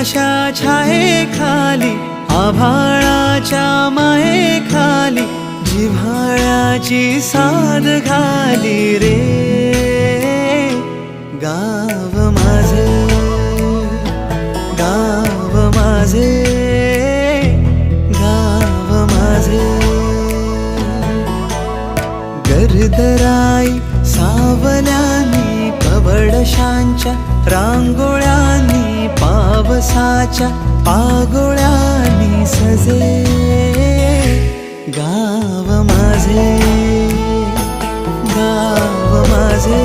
फुलाशा छाये खाली आभाळाच्या माये खाली जिव्हाळ्याची साद घाली रे गाव माझे गाव माझे गाव माझे गर्दराई सावल्यानी कवडशांच्या रांगोळ्यांनी पावसाच्या पागोळ्यांनी सजे गाव माझे गाव माझे